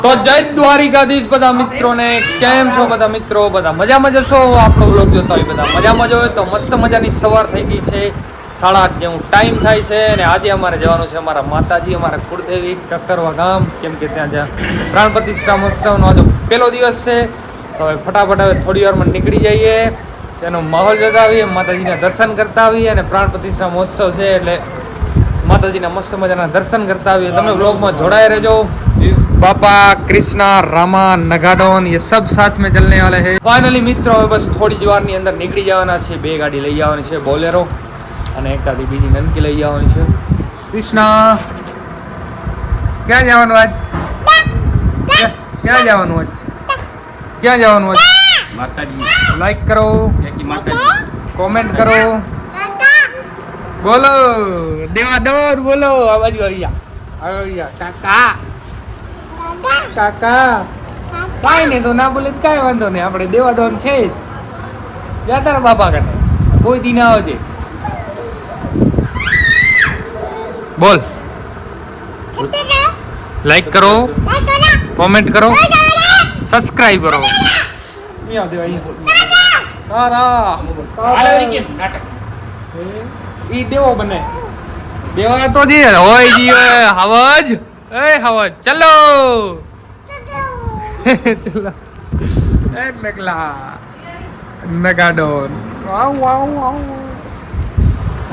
તો જય દ્વારિકાધીશ બધા મિત્રોને. કેમ છો બધા મિત્રો? બધા મજામાં જશો? આપણો વ્લોગ જોતા હોય બધા મજામાં જ હોય તો મસ્ત મજાની સવાર થઈ ગઈ છે. 8:30 જેવું ટાઈમ થાય છે અને આજે અમારે જવાનું છે અમારા માતાજી, અમારા કુળદેવી કકરવા ગામ, કેમ કે ત્યાં પ્રાણ પ્રતિષ્ઠા મહોત્સવનો આજે પહેલો દિવસ છે. તો હવે ફટાફટ હવે થોડી વારમાં નીકળી જઈએ, તેનો માહોલ જોતા આવીએ, માતાજીના દર્શન કરતા આવીએ અને પ્રાણ પ્રતિષ્ઠા મહોત્સવ છે એટલે માતાજીના મસ્ત મજાના દર્શન કરતા આવીએ. તમે વ્લોગમાં જોડાए રહેજો. पापा कृष्णा रामा नगाडोन ये सब साथ में चलने वाले हैं. फाइनली મિત્રો હવે બસ થોડી જ વારની અંદર નીકળી જવાના છે. બે ગાડી લઈ જવાની છે, બોલેરો અને એકાદી બીજી નનકી લઈ જવાની છે. કૃષ્ણા ક્યાં જવાનું આજ? ક્યાં જવાનું આજ? ક્યાં જવાનું આજ? માતાજી. લાઈક કરો, માતાજી કોમેન્ટ કરો, બોલો દેવાદોર બોલો. આવાજ આવ્યા કાકા કાકા કાઈ નહીં તો ના બોલે કાંઈ વાંધો નહીં, આપણે દેવા દોન છે જ. જા તારા બાપા કાઢે કોઈ દી ના આવજે. બોલ લાઈક કરો, કોમેન્ટ કરો, સબસ્ક્રાઇબ કરો. નહીં આવતી ઈ દેવો બને દેવા તો જે હોય જીવે હવજ. એ હવજ ચલો ચલો એ નગલા નગાડોન. વાવ વાવ વાવ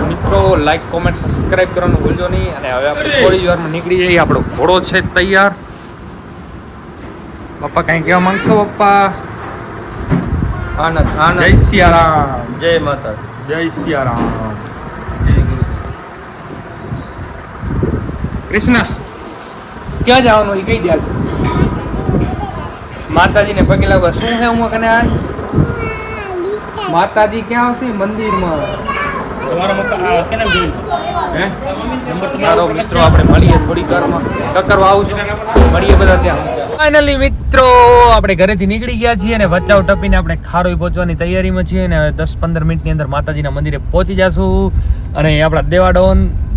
મિત્રો, લાઈક કોમેન્ટ સબસ્ક્રાઇબ કરવાનું ભૂલજો નહીં. અને હવે આપણે થોડી જ વારમાં નીકળી જઈએ. આપણો ઘોડો છે તૈયાર. પપ્પા કઈ કહેવા માંગશો? પપ્પા આનંદ આનંદ. જય સિયારામ. જય માતા. જય સિયારામ. કૃષ્ણ ક્યાં જવાનું એ કહી દે. માતાજીને પગે લાગવા શું છે હું કને આજ? માતાજી ક્યાં આવશે? મંદિરમાં. તમારો મિત્રો આપણે મળીએ થોડી વારમાં. કકરવા આવું છું, મળીએ બધા ત્યાં. ફાઇનલી મિત્રો આપણે ઘરેથી નીકળી ગયા છીએ અને વચ્ચાવ ટપીને આપણે ખારોઈ પહોંચવાની તૈયારીમાં છીએ અને હવે 10-15 મિનિટની અંદર માતાજીના મંદિરે પહોંચી જશું. અને આપણા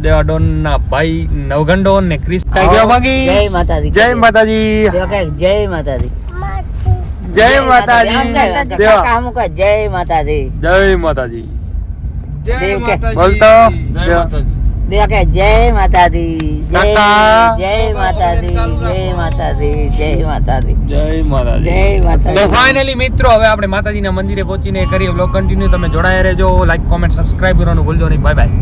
દેવાડોન ના ભાઈ નવગંડોન ને ક્રિસ કઈ કહેવા માંગી? જય માતાજી. જય માતાજી. જય માતાજી. જય માતાજી. કાકા અમુક જય માતાજી. જય માતાજી. જય માતાજી. બોલતો દેવા કે જય માતાજી. કાકા. જય માતાજી. જય માતાજી. જય માતાજી. જય માતાજી. જય માતાજી. તો ફાઇનલી મિત્રો હવે આપણે માતાજીના મંદિરે પહોંચીને કરીએ વ્લોગ કન્ટિન્યુ. તમે જોડાયા રહેજો, લાઈક કોમેન્ટ સબસ્ક્રાઇબ કરવાનું ભૂલજો નહીં. Bye bye.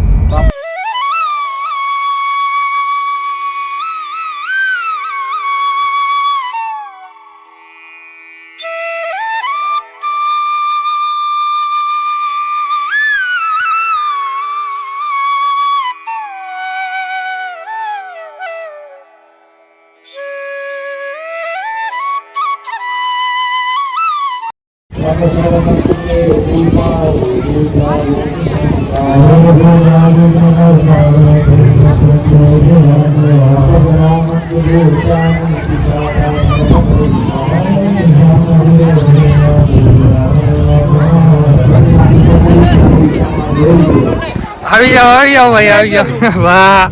આવી જાઓ ભાઈ, આવી જાઓ. વાહ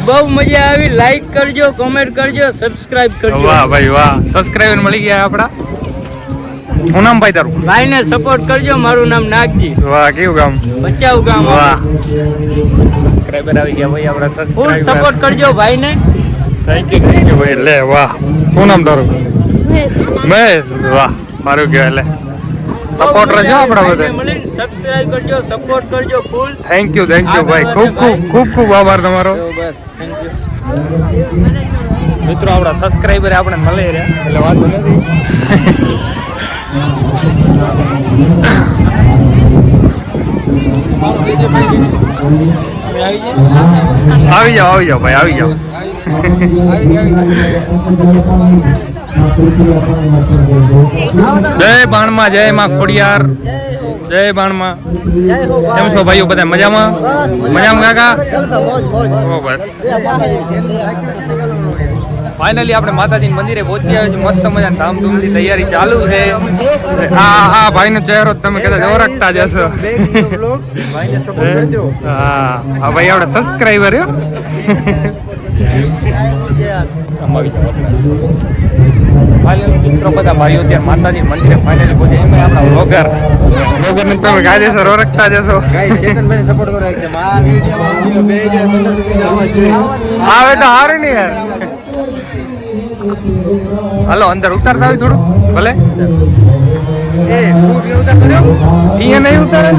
બહુ મજા આવી. લાઈક કરજો, કોમેન્ટ કરજો, સબસ્ક્રાઇબ કરજો. વાહ ભાઈ વાહ, સબસ્ક્રાઇબર મળી ગયા આપડા. શું નામ ભાઈ તારું? ભાઈ ને સપોર્ટ કરજો. મારું નામ નાગજી. વાહ, કેવું ગામ? બચાવ ગામ. વાહ, સબસ્ક્રાઇબર આવી ગયા ભાઈ આપડા. ફૂલ સપોર્ટ કરજો ભાઈ ને. થેન્ક યુ ભાઈ. લે વાહ, શું નામ તારું? મહેશ. વાહ, સારું કહેવાય. લે સપોર્ટ રહેજો આપડા બધા. સબસ્ક્રાઇબ કરજો, સપોર્ટ કરજો ફૂલ. થેન્ક યુ ભાઈ. ખૂબ આભાર તમારો. બસ થેન્ક યુ મિત્રો. આપડા સબસ્ક્રાઇબર આપણે મળે રહ્યા એટલે વાંધો નથી. આવી જાઓ ભાઈ, આવી જાઓ. જય બાણમાં, જય માં ખોડિયાર, જય બાણમાં. કેમ છો ભાઈઓ? બધા મજામાં? મજામાં કાકા? બસ ફાઇનલી આપણે માતાજીના મંદિરે પહોંચી આવ્યા છીએ. મસ્ત મજાની ધામધૂમથી તૈયારી ચાલુ છે. આ ભાઈનો ચહેરો તમે કદાચ ઓળખતા જ હશો. હા ભાઈ આપણે સબસ્ક્રાઈબર. જમાવી જાવ ફાઇનલ મિત્રો બધા ભાઈઓ ત્યાં માતાજી મંદિરે ફાઇનલી પહોંચે એમાં આપણા વ્લોગર ને તમે કાયદેસર ઓળખતા જશો ચેતનભાઈ સપોર્ટ કરો એકદમ આ વિડીયો આવે તો હારું ને યાર હાલો અંદર ઉતારતા હોય થોડું ભલે એ હું ઉતાર કર્યો અહીંયા નહીં ઉતારે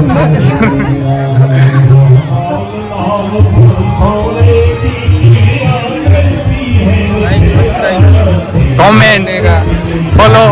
कमेंट फॉलो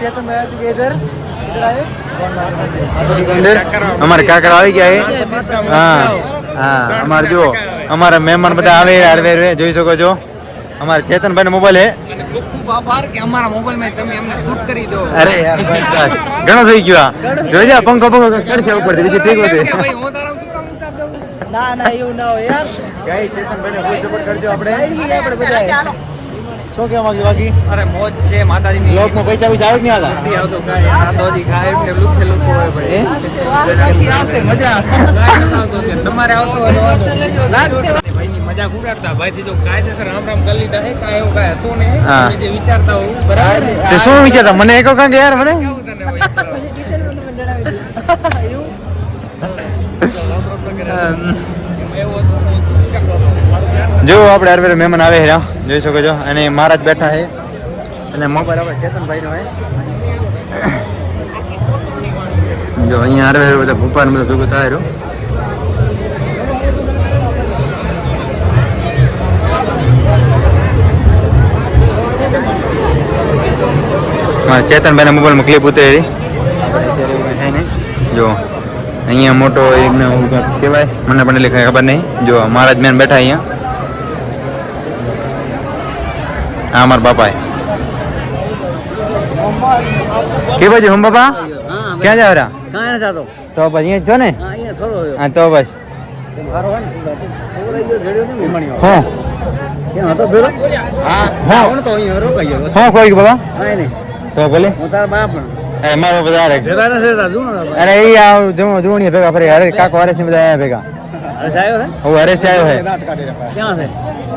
चेतन भाई चुके इधर અમારે કાકા આવી ગયા હા હા અમારે જો અમારા મહેમાન બધા આવે હરવે જોઈ શકો છો અમારા ચેતનભાઈ નો મોબાઈલ હે અને ખૂબ ખૂબ આભાર કે અમારા મોબાઈલમાં તમે અમને શૂટ કરી દો અરે યાર બસ બસ ઘણો થઈ ગયો જોઈ જા પંખો કરશે ઉપરથી બીજી ઠીક હોતી ભાઈ હું તારા શું કામ ઉતાર દઉં ના ના એવું ના હોય યાર ગાય ચેતનભાઈ ને ફૂલ સપોર્ટ કરજો આપણે આપણે બધા શું કેવા માંગ્યું બાકી અરે મોજ છે માતાજીની લોક નો પૈસા આવે જ નહીં આલા નથી આવતો કાંઈ આ તો હજી ખાય એટલે લુખે લુખો હોય ભાઈ આવશે મજા કાંઈ નથી આવતો કે તમારે આવતો હોય તો વાંધો નહીં. ભાઈની મજાક ઉડાડતા ભાઈથી જો કાયદેસર રામ રામ કરી લીધા હે કાંઈ એવું કાંઈ હતું નહીં હા. તમે જે વિચારતા હોવ બરાબર ને? તે શું વિચારતા મને એક કાંક યાર મને કેવું તને હોય વિચારો? એવું હતું ને જો આપણે હરવે મહેમાન આવે છે જોઈ શકો છો અને મહારાજ બેઠા છે અને મોબાઈલ આપણે ચેતનભાઈ નો હે જો અહીંયા હરવે બધા ભૂપા ને બધું ભેગું થાય રહ્યું ચેતનભાઈ ના મોબાઈલમાં ક્લિપ ઉતરી જો અહીંયા મોટો એક ને કહેવાય મને પણ એટલી ખબર નહીં જો મહારાજ મેન બેઠા અહીંયા આ અમારા બાપા કે બાજુ હમ બાપા ક્યાં જાવ રહ્યા કાંઈ નથી થતો તો બસ અહીંયા જ છો ને અહીંયા ખરો હા તો બસ મારો હોય ને જડ્યો નહીં વિમાણીઓ હું ક્યાં હતો ભેરો હા તો અહીંયા રોકાઈ ગયો હું કોઈ બાબા કાંઈ નહીં તો ભલે હું તારા બાપ પણ મારો બધા ભેગા નથી થતા શું અરે એ આવ જોણી ભેગા ફરે અરે કાકો હરેશ ને બધા આયા ભેગા અરે આવ્યો છે હું હરેશ આવ્યો હે ક્યાં છે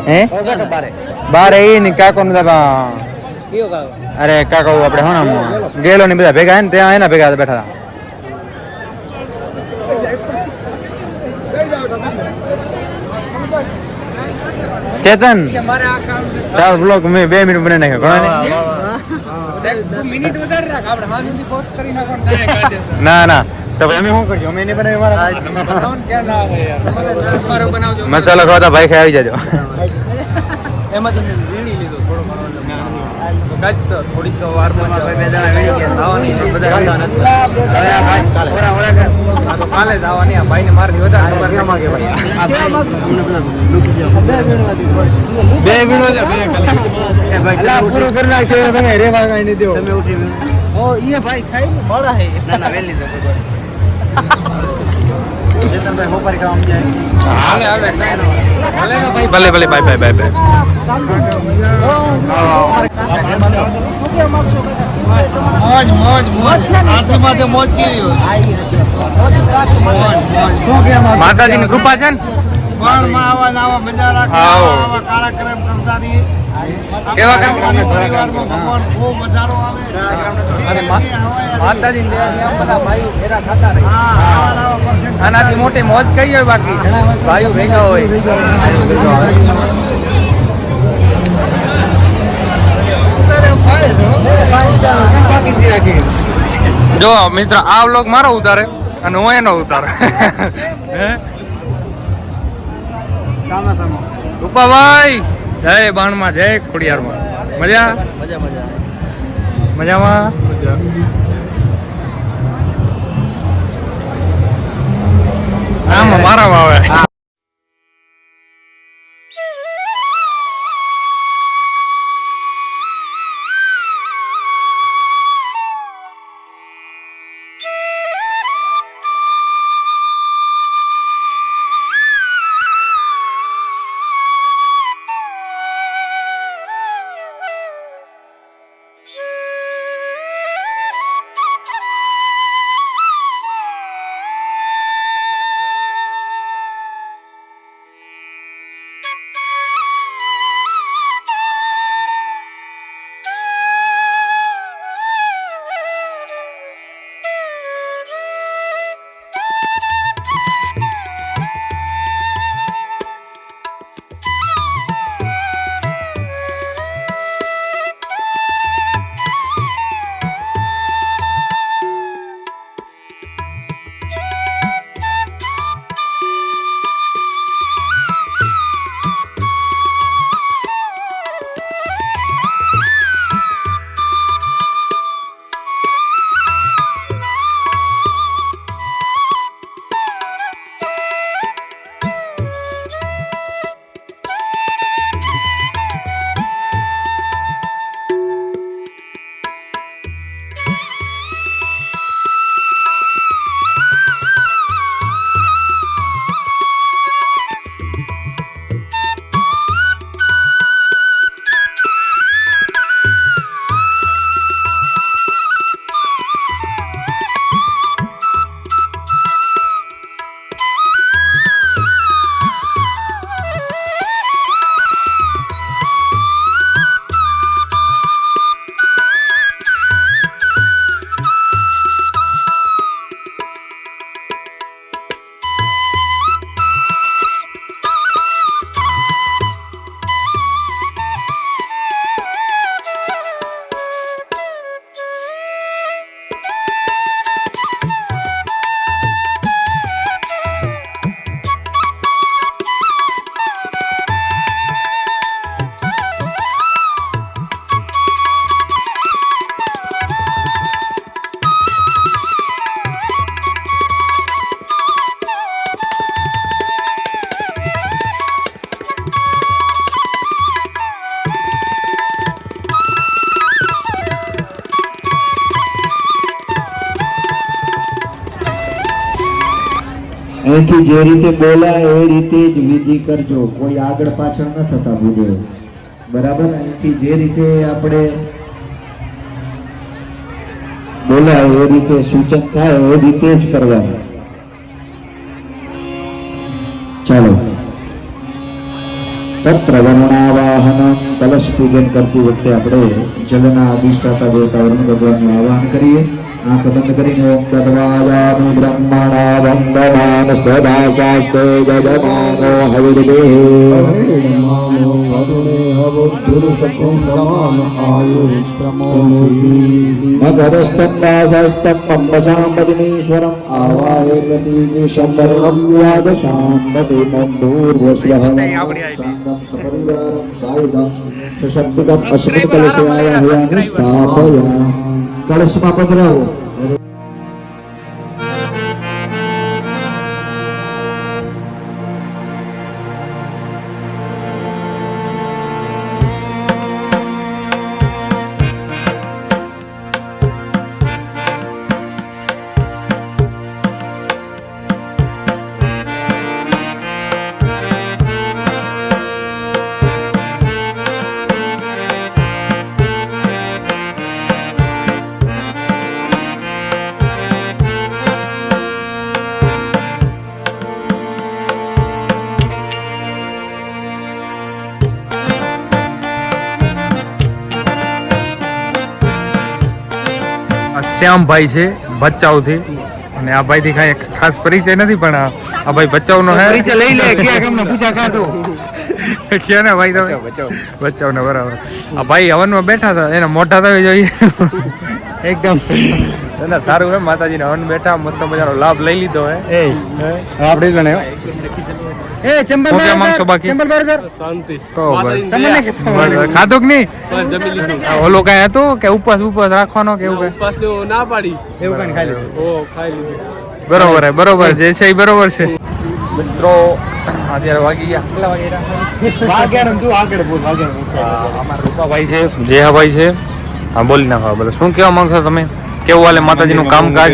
હે બેઠો બારે બાર એ ને કાકો નું કયો કાકો અરે કાકો આપણે હોણામ ગેલો ને બધા ભેગા હે ને ત્યાં એના ભેગા બેઠા હતા ચેતન કે મારે આ કામ છે. તારો બ્લોગ મેં 2 મિનિટ બનાવી નાખ્યો ઘણો મિનિટ વધારે રાખ આપણે હાલ સુધી પોસ્ટ કરી નાખો ના ના તો ભાઈ અમે શું કરજો અમે એને બનાવી મારા ક્યાં ના આવે યાર તમારો બનાવજો મસાલો ખાવા ભાઈ ખાઈ આવી જાજો એમાં તમે વીણી લીધો થોડો ઘણો તો ગાઈસ થોડીક વારમાં આવવાની બધા કાલે જ આવવાની આ ભાઈને મારથી વધારે ખબર બે વીણો છે બે ખાલી પૂરું કરી નાખશે તમે રેવા કાઈ નહીં દેવો તમે ઉઠી ઓ એ ભાઈ ખાઈ ને બળા હે ના વેલી દો ચેતનભાઈ હોપારી કામ જાય હાલે હાલે હાલે ને ભાઈ ભલે ભલે બાય બાય બાય મોજ મોજ મોજ આથી માથે મોજ કરી માતાજીની કૃપા છે ને પણ માં આવા મજા રાખે આવો. આવા કાર્યક્રમ કરતા રહી કેવા કામ પરિવારમાં ભગવાન ખૂબ વધારો આવે અને માતાજીની દયાથી આમ બધા ભાઈઓ ભેગા થતા રહે આવા પરસેન્ટ આનાથી મોટી મોજ કઈ હોય બાકી ભાઈઓ ભેગા હોય જો મિત્ર આ વ્લોગ મારો ઉતારે અને હું એનો ઉતારે સામા સામા રૂપાભાઈ જય બાણમાં જય ખોડિયારમાં મજા મજા મજા મજામાં આમાં મારામાં આવે અહીંથી જે રીતે બોલાય એ રીતે જ વિધિ કરજો, કોઈ આગળ પાછળ ન થતા ભૂદેવ. બરાબર? અહીંથી જે રીતે આપણે બોલાય એ રીતે સૂચન થાય એ રીતે જ કરવાનું. ચાલો. તત્ર વર્ણાવાહન, કલશ પૂજન કરતી વખતે આપણે જલના અધિષ્ઠાતા દેવતા વરુણ ભગવાનનું આવાહન કરીએ. આંખ બંધ કરીને ઓમ તદ્વાયામિ બ્રહ્મણા વંદમાન સ્વદા શાસ્તે જજમાનો હવિર્દેહ વરુણેહ બુદ્ધિર્સખું સમાન આયુર્પ્રમોદી મકરસ્થં દાસસ્તં પંપસાંબદીશ્વરમ આવાહે પ્રતિનિશં વર્ણમ વ્યાદશાંબતિ મંદૂર્વસ્વહં શાંતં સપરિવારં સાયુધં સશક્તિકં અસ્મિન કલશાયાહયામિ સ્થાપયા કળશમાં પધરાવો. શ્યામભાઈ છે ભચાઉથી અને આ ભાઈ થી કાંઈ ખાસ પરિચય નથી પણ આ ભાઈ ભચાઉ નો હે પરિચય લઈ લે ક્યાં ગામના પૂછા કાઢો કે ને ભાઈ તમે ભચાઉ ને બરાબર આ ભાઈ હવનમાં બેઠા હતા એના મોઢા તો જોઈએ એકદમ ના સારું હે માતાજીના હવન બેઠા મસ્ત મજાનો લાભ લઈ લીધો હે આપણે જ લણે એ ચંબલ શું કેમ માંગશો બાકી? શાંતિ તો ખાધું કે નહીં ઓલો કઈ હતું કે ઉપવાસ રાખવાનો કે એવું કઈ ઉપવાસ ના પાડી એવું કઈ ખાઈ લીધું. ઓ ખાઈ લીધું બરોબર હે બરોબર જે છે એ બરોબર છે મિત્રો અત્યારે વાગી ગયા કેટલા વાગ્યા તું આગળ બોલ વાગ્યા અમારા રૂપાભાઈ છે જેહાભાઈ છે હા બોલી નાખો બોલો શું કહેવા માંગશો તમે કેવું હાલે માતાજીનું કામકાજ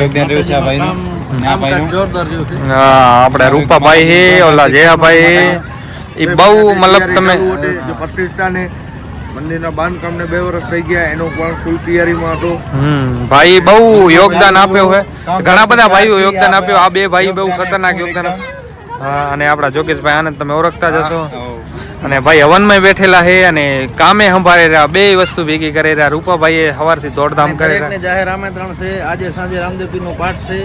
આપણે રૂપાભાઈ છે ઓલા જેહાભાઈ એ બહુ મતલબ તમે પ્રતિષ્ઠાને મંદિરના બાંધકામને 2 વર્ષ થઈ ગયા એનો પણ ફૂલ તૈયારીમાં હતો. ભાઈ બહુ યોગદાન આપ્યું છે ઘણા બધા ભાઈઓ યોગદાન આપ્યું આ બે ભાઈ બહુ ખતરનાક યોગદાન હા અને આપણા જોગેશભાઈ આનંદ તમે ઓળખતા જશો અને ભાઈ હવનમાં બેઠેલા છે અને કામે સંભાળે રહ્યા બે વસ્તુ ભેગી કરી રહ્યા રૂપાભાઈએ સવારથી દોડધામ કરે જાહેર આમંત્રણ છે આજે સાંજે રામદેવપીર નો પાઠ છે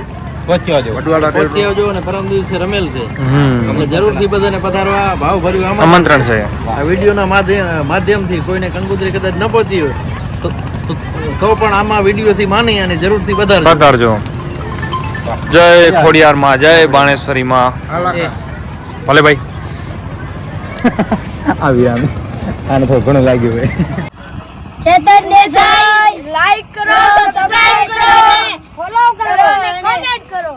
વડવાળા પહોંચી આવજો અને પરમ દિવસે રમેલ છે એટલે જરૂરથી બધાને પધારવા ભાવ ભર્યું આમંત્રણ છે આ વિડીયોના માધ્યમથી કોઈને કંકોત્રી કદાચ ન પહોંચી હોય તો પણ આમાં વિડીયોથી માની અને જરૂરથી પધારજો જય ખોડિયાર માં જય બાણેશ્વરી માં ભલે ભાઈ આવી આને થોડું ઘણું લાગ્યું હોય ચેતન દેસાઈ લાઈક કરો સબસ્ક્રાઇબ કરો ફોલો કરો અને કમેન્ટ કરો.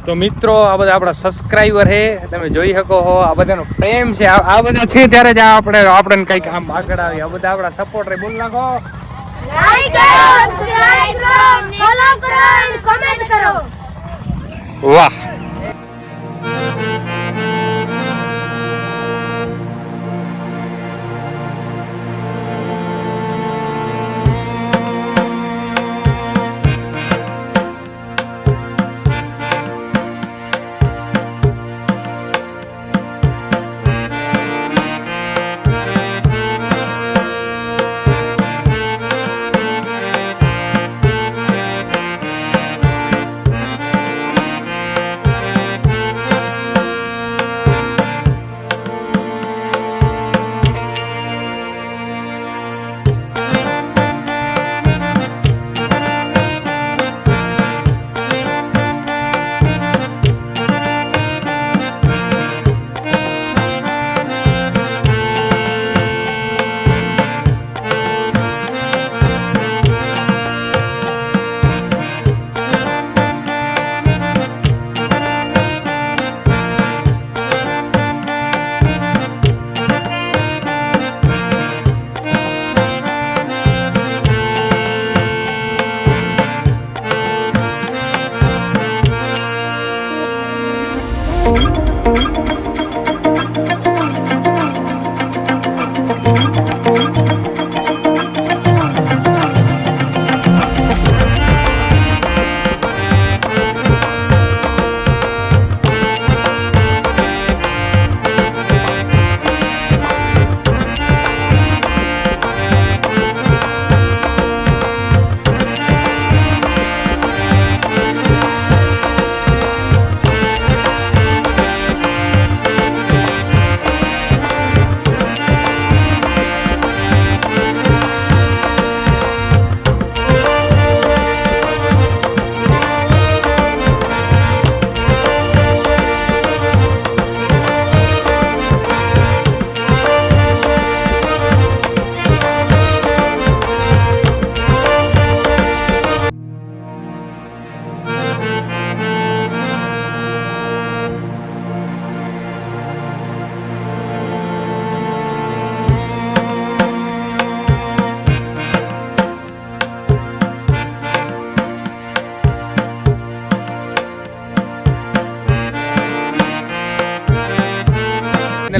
તો મિત્રો આ બધા આપણા સબસ્ક્રાઇબર છે તમે જોઈ શકો છો આ બધાનો પ્રેમ છે આ બધા છે ત્યારે જ આપણે કંઈક આમ આગળ આવી આ બધા આપણા સપોર્ટર બોલ નાખો લાઈક કરો સબસ્ક્રાઇબ કરો ફોલો કરો અને કમેન્ટ કરો. વાહ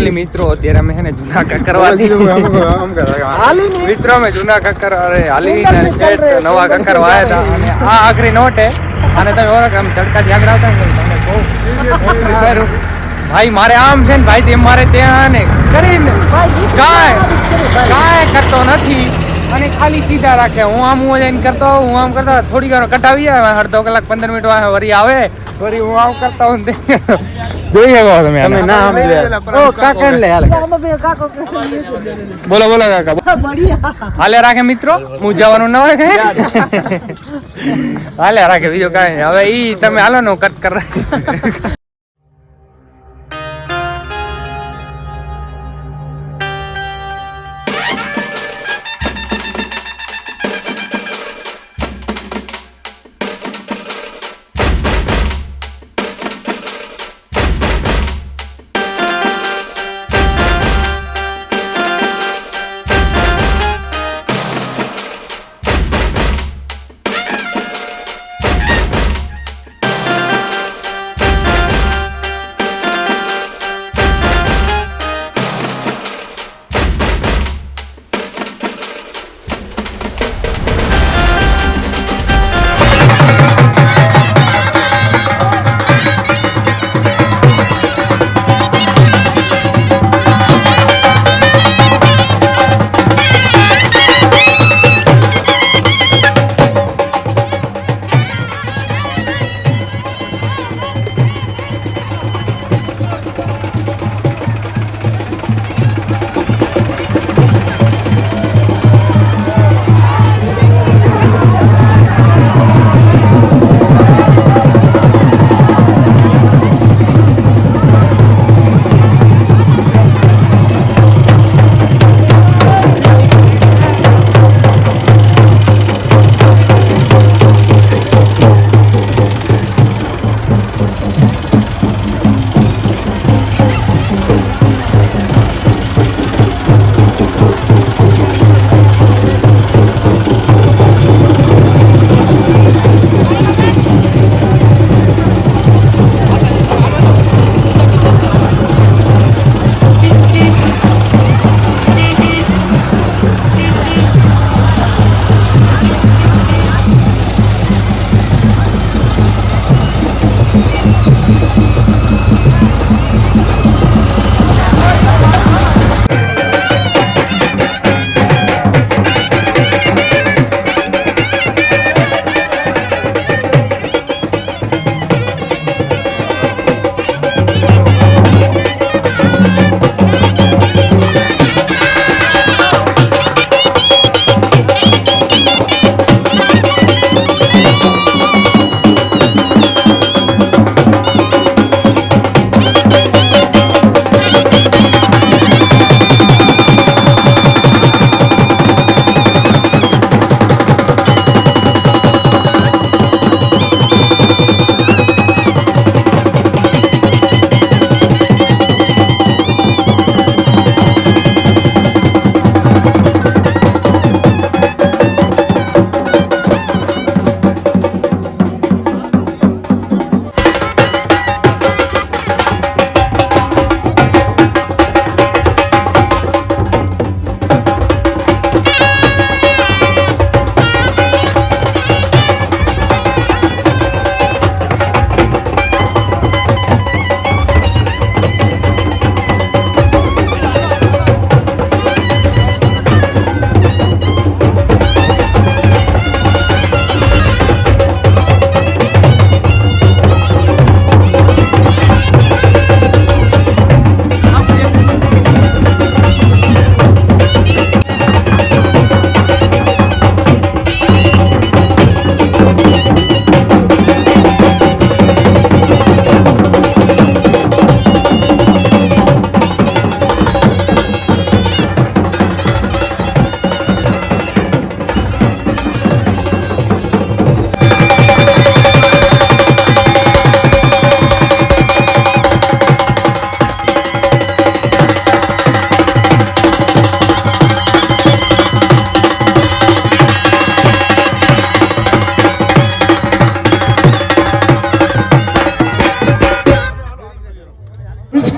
ફાઇનલી મિત્રો અત્યારે અમે છે ને જૂના કાકરવાથી મિત્રો અમે જૂના કાકર અરે હાલીને સ્ટેટ નવા કાકર વાયા હતા અને આ આખરી નોટ હે અને તમે ઓળખ આમ તડકાથી આગળ આવતા ને તમને બહુ સારું. ભાઈ મારે આમ છે ને ભાઈ તેમ મારે ત્યાં ને કરીને કાંઈ કરતો નથી અને ખાલી સીધા રાખે. હું આમ જઈને કરતો હું આમ કરતો થોડી વાર કટાવી આવે અડધો કલાક 15 મિનિટ વરી આવે વરી હું આમ કરતા હું જોઈ શકો તમે ના કાકા લે હાલે બોલો બોલો કાકા હાલે રાખે મિત્રો હું જવાનું ના હોય કે હાલે રાખે બીજું કાંઈ હવે ઈ તમે હાલો ને કટ કર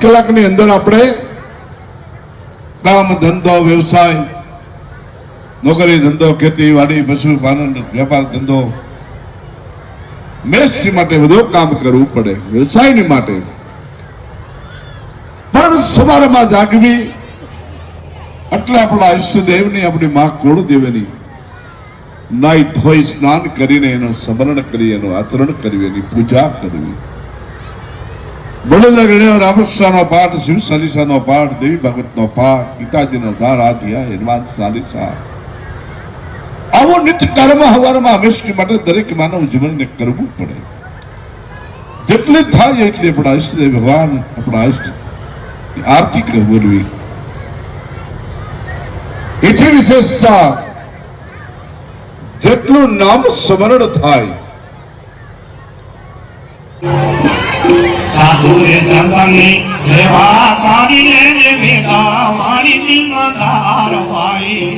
કલાકની અંદર આપણે કામ ધંધો વ્યવસાય નોકરી ધંધો ખેતીવાડી પશુપાલન વેપાર ધંધો મેષની માટે બધું કામ કરવું પડે વ્યવસાયની માટે પણ સવારમાં જાગવી એટલે આપણા ઈષ્ટદેવની આપણી મા કુળદેવીની નાઈ ધોઈ સ્નાન કરીને એનું સ્મરણ કરી એનું આચરણ કરવી એની પૂજા કરવી બળોદરા ગણ્યો રામકૃષ્ણનો પાઠ શિવ ચાલીસાનો પાઠ દેવી ભાગવતનો પાઠ ગીતાજીનો ધાર આધ્યાય હનુમાન ચાલીસા આવો નિત્ય કર્મ હવારમાં હંમેશની માટે દરેક માનવ જીવનને કરવું પડે જેટલી થાય એટલી આપણા ઈષ્ટદેવ ભગવાન આપણા ઈષ્ટ આરતી કરવી એથી વિશેષતા જેટલું નામ સ્મરણ થાય સાધુરે સંતની સેવા કરીને ભેગા મારી દિલમાં ધાર વાળી